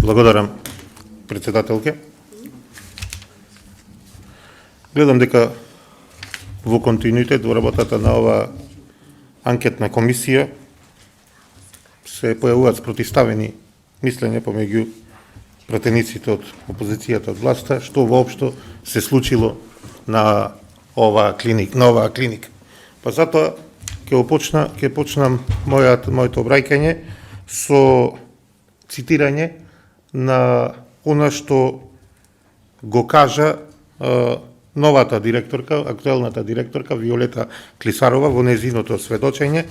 Благодарам, председателке. Гледам дека во континуитет во работата на оваа анкетна комисија се појавуваат спротивставени мислења помеѓу пратениците од опозицијата од власта, што воопшто се случило на оваа клиника. Па затоа ќе почнам моето обраќање со цитирање на она што го кажа новата директорка, актуелната директорка Виолета Клисарова во нејзиното сведочење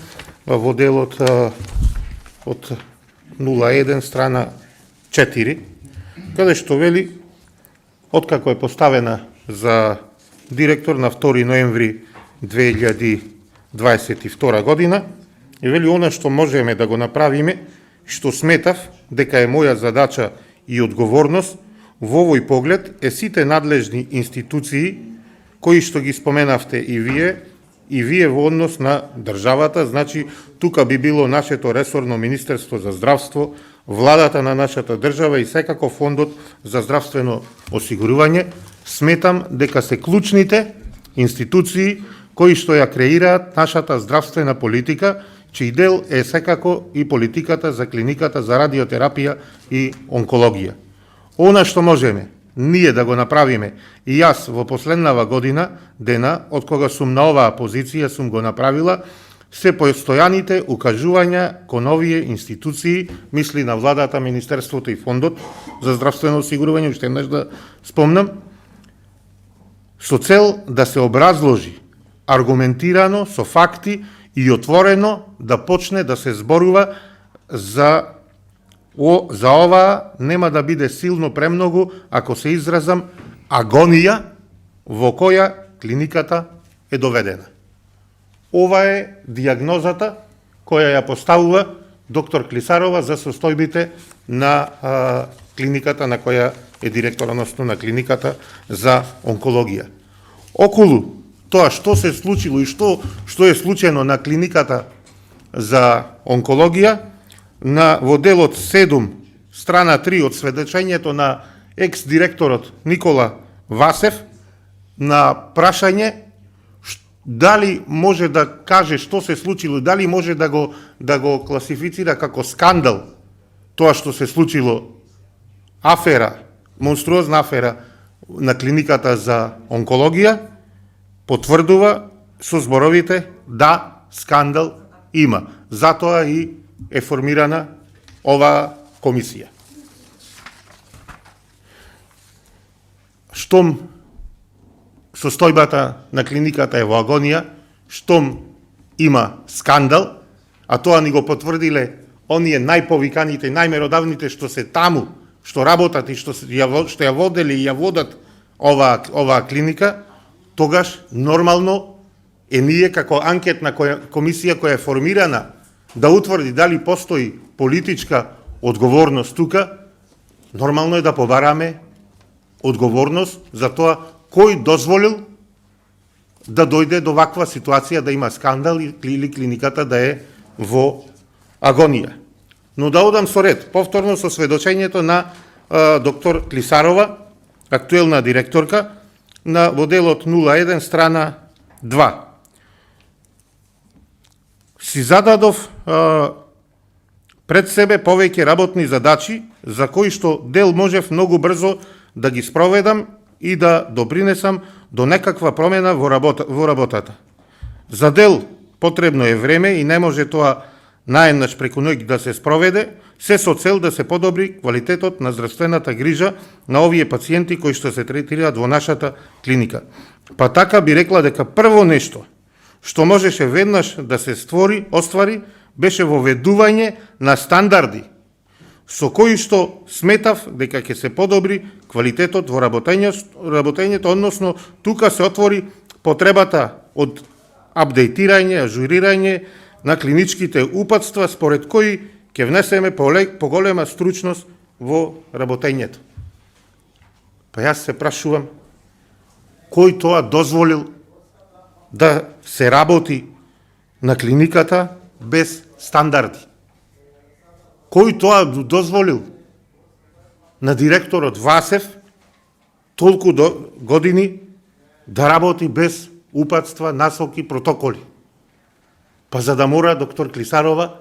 во делот од 01 страна 4, каде што вели откако е поставена за директор на 2 ноември 2022 година, и вели она што можеме да го направиме, што сметав дека е моја задача и одговорност во овој поглед е сите надлежни институции кои што ги споменавте и вие во однос на државата, значи тука би било нашето ресорно Министерство за здравство, владата на нашата држава и секако Фондот за здравствено осигурување, сметам дека се клучните институции кои што ја креираат нашата здравствена политика, чиј дел е секако и политиката за клиниката за радиотерапија и онкологија. Она што можеме ние да го направиме, и јас во последнава година дена, од кога сум на оваа позиција, сум го направила, се постојаните укажувања кон овие институции, мисли на владата, Министерството и Фондот за здравствено осигурување, уште еднаш да спомнам, со цел да се образложи аргументирано, со факти и отворено да почне да се зборува за оваа, нема да биде силно премногу, ако се изразам, агонија во која клиниката е доведена. Ова е диагнозата која ја поставува доктор Клисарова за состојбите на клиниката на која е директор, односно на клиниката за онкологија. Околу тоа што се случило и што е случено на клиниката за онкологија, во делот 7, страна 3 од сведочењето на екс-директорот Никола Васев, на прашање дали може да каже што се случило, дали може да го класифицира како скандал тоа што се случило, афера, монструозна афера на клиниката за онкологија, потврдува со зборовите да, скандал има. Затоа и е формирана оваа комисија. Штом состојбата на клиниката е во агонија, штом има скандал, а тоа ни го потврдиле оние најповиканите, најмеродавните што се таму, што работат и што ја водели и ја водат оваа клиника, тогаш нормално е ние како анкетна комисија која е формирана да утврди дали постои политичка одговорност тука, нормално е да побараме одговорност за тоа кој дозволил да дојде до ваква ситуација, да има скандал или клиниката да е во агонија. Но да одам со ред, повторно со сведочењето на доктор Клисарова, актуелна директорка, во делот 01 страна 2. Си зададов пред себе повеќе работни задачи, за кои што дел можев многу брзо да ги спроведам и да допринесам до некаква промена во работата. За дел потребно е време и не може тоа наеднаш преку ноќ да се спроведе, се со цел да се подобри квалитетот на здравствената грижа на овие пациенти кои што се третираат во нашата клиника. Па така би рекла дека прво нешто што можеше веднаш да се оствари, беше воведување на стандарди со кои што сметав дека ќе се подобри квалитетот во работењето, односно тука се отвори потребата од апдейтирање, ажурирање на клиничките упатства според кои ќе внесеме поголема стручност во работењето. Па јас се прашувам, кој тоа дозволил да се работи на клиниката без стандарди? Кој тоа дозволил? на директорот Васев толку години да работи без упатства, насоки, протоколи. Па за да мора доктор Клисарова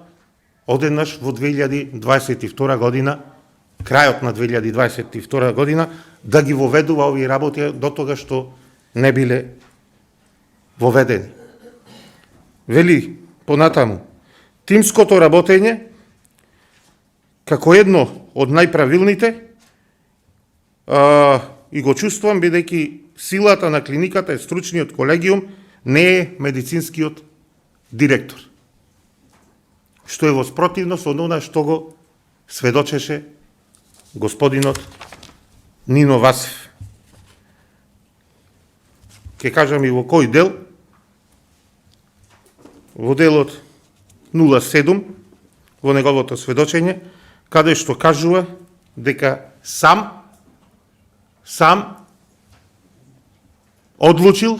одеднаш во 2022 година, крајот на 2022 година, да ги воведува овие работи до тога што не биле воведени. Вели понатаму, тимското работење како едно од најправилните и го чувствувам бидејќи силата на клиниката е стручниот колегиум, не е медицинскиот директор. Што е во спротивност од она што го сведочеше господинот Нино Васев. Ке кажам и во кој дел, во делот 07, во неговото сведочење, каде што кажува дека сам одлучил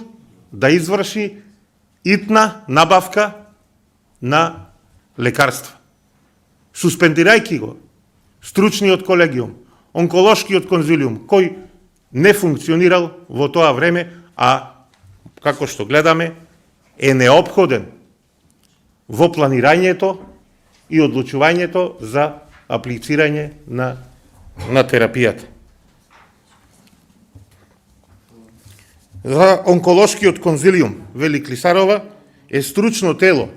да изврши итна набавка на лекарства. Суспендирајќи го стручниот колегиум, онколошкиот конзилиум, кој не функционирал во тоа време, а како што гледаме, е неопходен во планирањето и одлучувањето за аплицирање на терапијата. За онколошкиот конзилиум, вели Клисарова, е стручно тело.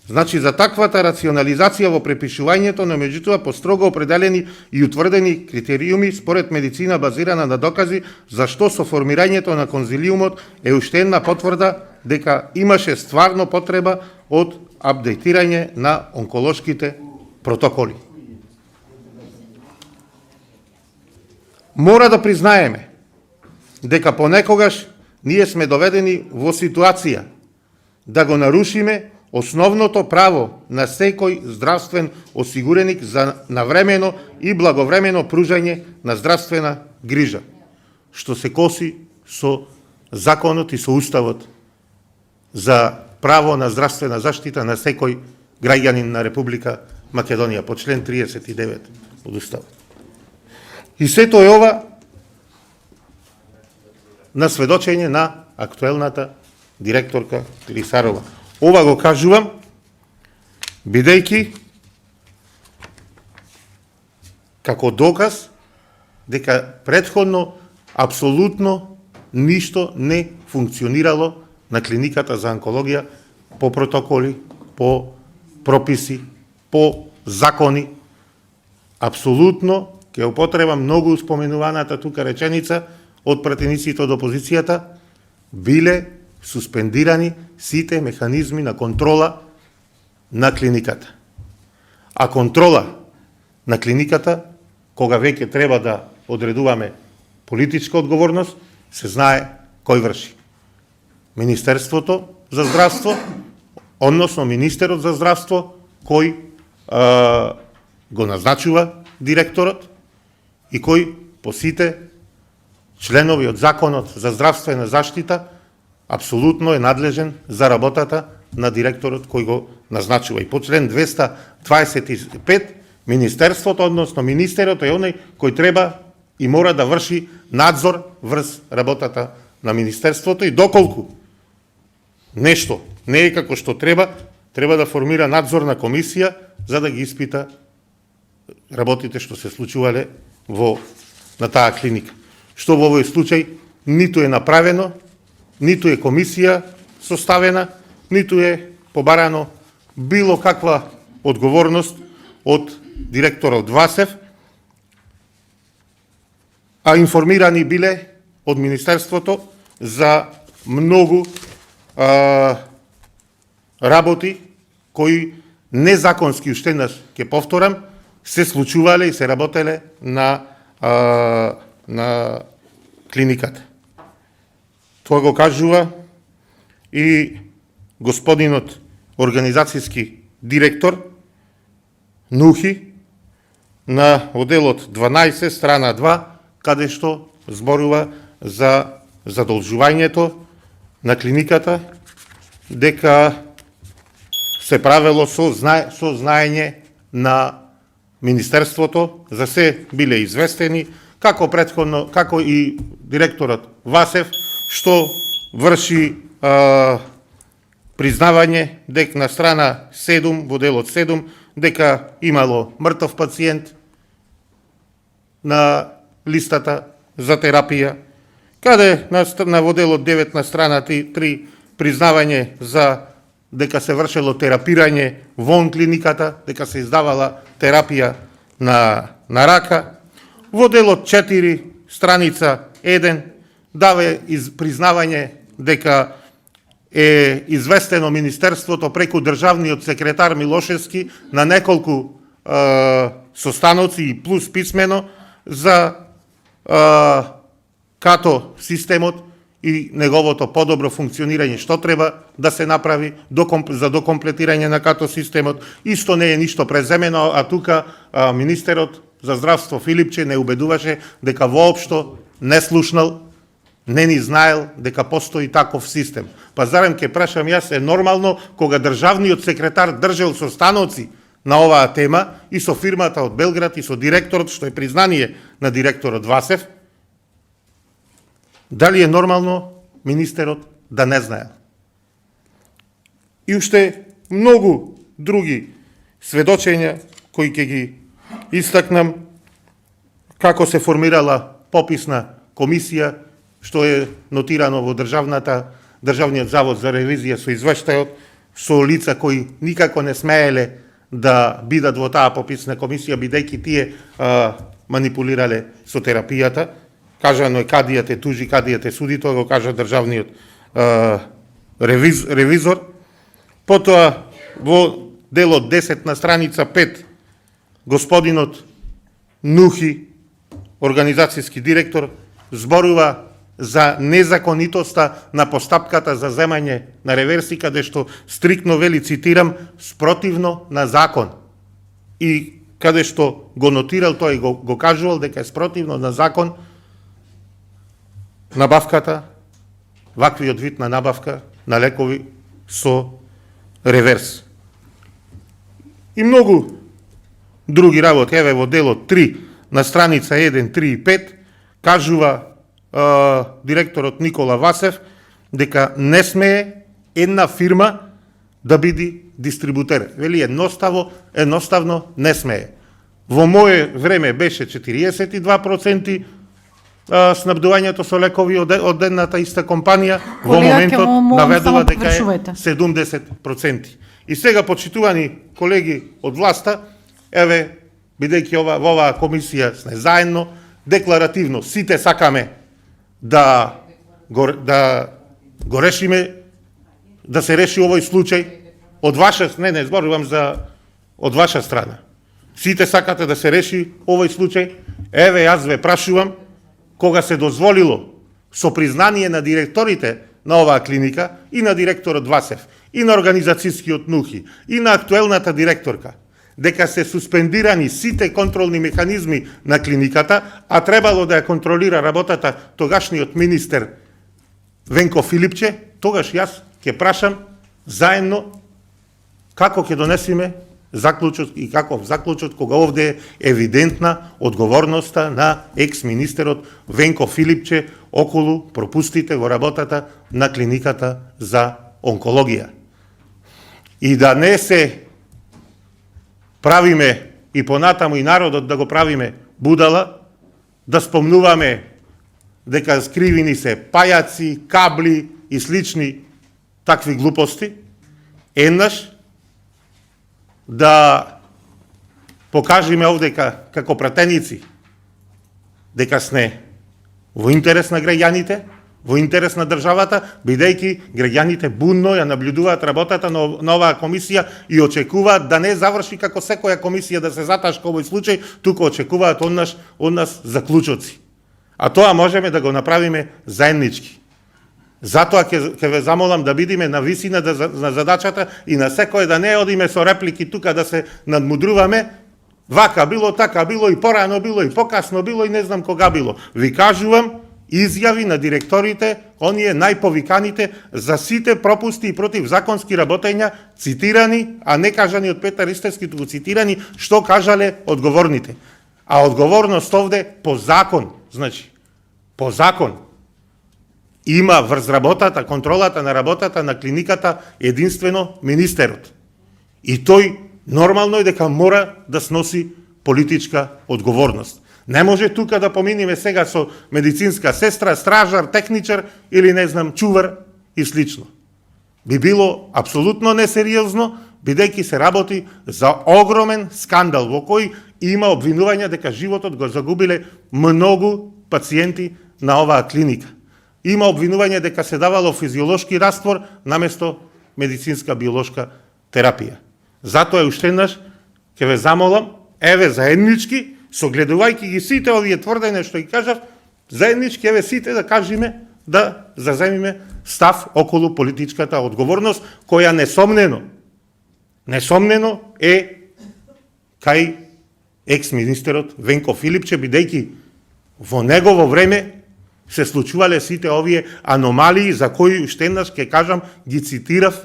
Значи, за таквата рационализација во препишувањето, но меѓутоа по строго определени и утврдени критериуми според медицина базирана на докази, зашто со формирањето на конзилиумот е уште една потврда дека имаше стварно потреба од апдейтирање на онколошките протоколи. Мора да признаеме дека понекогаш ние сме доведени во ситуација да го нарушиме основното право на секој здравствен осигуреник за навремено и благовремено пружање на здравствена грижа, што се коси со законот и со уставот за право на здравствена заштита на секој граѓанин на Република Македонија по член 39 од уставот. И сето е ова на сведочење на актуелната директорка Клисарова. Ова го кажувам бидејќи како доказ дека предходно апсолутно ништо не функционирало на клиниката за онкологија по протоколи, по прописи, по закони. Апсолутно, ќе употребам многу споменуваната тука реченица од пратениците од опозицијата, биле суспендирани сите механизми на контрола на клиниката. А контрола на клиниката, кога веќе треба да одредуваме политичка одговорност, се знае кој врши. Министерството за здравство, односно министерот за здравство, кој го назначува директорот и кој по сите членови од законот за здравствена заштита апсолутно е надлежен за работата на директорот кој го назначува. И по член 225 министерството, односно министерот е оној кој треба и мора да врши надзор врз работата на министерството и доколку нешто не е како што треба да формира надзорна комисија за да ги испита работите што се случувале на таа клиника. Што во овој случај ниту е направено, ниту е комисија составена, ниту е побарано било каква одговорност од директорот Васев, а информирани биле од Министерството за многу работи кои незаконски, уште еднаш ќе повторам, се случувале и се работеле на клиниката. Тоа го кажува и господинот организацијски директор Нухи на оделот 12, страна 2, каде што зборува за задолжувањето на клиниката дека се правело со знаење на Министерството, за се биле известени, како претходно, како и директорот Васев, што врши признавање дека на страна 7, во делот 7, дека имало мртов пациент на листата за терапија, каде на во делот 9 на страна 3 признавање за дека се вршело терапирање вон клиниката, дека се издавала терапија на рака. Во делот 4, страница 1, дава признавање дека е известено Министерството преку државниот секретар Милошевски на неколку состаноци и плюс писмено за като системот и неговото подобро функционирање, што треба да се направи за докомплетирање на като системот. Исто не е ништо преземено, а тука министерот за здравство Филипче не убедуваше дека воопшто не слушнал, не ни знаел дека постои таков систем. Па зарем ке прашам јас, е нормално кога државниот секретар држел состаноци на оваа тема и со фирмата од Белград и со директорот, што е признание на директорот Васев, дали е нормално министерот да не знаел? И уште многу други сведочења кои ќе ги истакнам, како се формирала пописна комисија, што е нотирано во Државниот завод за ревизија со извештајот, со лица кои никако не смееле да бидат во таа пописна комисија, бидејќи тие манипулирале со терапијата. Кажано е кадијат е тужи, кадијат е суди, тоа го кажа државниот ревизор. Потоа во делот 10 на страница 5 господинот Нухи, организацијски директор, зборува за незаконитоста на постапката за земање на реверси, каде што стриктно вели, цитирам, спротивно на закон. И каде што го нотирал, тој го кажувал дека е спротивно на закон набавката, ваквиот вид на набавка на лекови со реверс. И многу други работи. Еве во делот 3 на страница 1, 3 и 5 кажува директорот Никола Васев дека не смее една фирма да биде дистрибутер. Вели едноставно не смее. Во мое време беше 42% снабдувањето со лекови од едната иста компанија, во моментот наведува дека е 70%. И сега, почитувани колеги од власта, еве, бидејќи во оваа комисија сме заедно, декларативно сите сакаме да го решиме, да се реши овој случај од ваша, не зборувам за од ваша страна. Сите сакате да се реши овој случај. Еве, јас ве прашувам, кога се дозволило со признание на директорите на оваа клиника и на директорот Васев, и на организацијскиот Нухи, и на актуелната директорка, дека се суспендирани сите контролни механизми на клиниката, а требало да ја контролира работата тогашниот министер Венко Филипче, тогаш јас ќе прашам заедно како ќе донесеме заклучок и каков заклучок кога овде е евидентна одговорноста на екс-министерот Венко Филипче околу пропустите во работата на клиниката за онкологија. И да не се правиме и понатаму и народот да го правиме будала, да спомнуваме дека скривини се пајаци, кабли и слични такви глупости, еднаш да покажеме овде како пратеници дека сме во интерес на граѓаните, во интерес на државата, бидејќи граѓаните будно ја наблюдуваат работата на оваа комисија и очекуваат да не заврши како секоја комисија да се заташка овој случај, туку очекуваат од нас заклучоци. А тоа можеме да го направиме заеднички. Затоа ќе ве замолам да бидиме на висина на задачата и на секој да не одиме со реплики тука да се надмудруваме. Вака било, така било, и порано било, и покасно било, и не знам кога било. Ви кажувам изјави на директорите, оние најповиканите за сите пропусти и противзаконски работења, цитирани, а не кажани од Петар Истерски, туку цитирани што кажале одговорните. А одговорност овде по закон, значи, по закон, има врз работата, контролата на работата на клиниката единствено министерот. И тој нормално е дека мора да сноси политичка одговорност. Не може тука да поминиме сега со медицинска сестра, стражар, техничар или не знам, чувар и слично. Би било апсолутно несериозно, бидејќи се работи за огромен скандал во кој има обвинувања дека животот го загубиле многу пациенти на оваа клиника. Има обвинување дека се давало физиолошки раствор наместо медицинска биолошка терапија. Затоа уште еднаш ќе ве замолам, еве заеднички, согледувајќи ги сите овие тврдења што ги кажав, заеднички еве сите да кажеме, да заземиме став околу политичката одговорност, која несомнено е кај екс-министерот Венко Филипче, бидејќи во негово време се случувале сите овие аномалии за кои уште еднаш ќе кажам, ги цитирав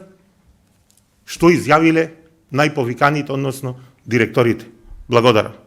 што изјавиле најповиканите, односно директорите. Благодарам.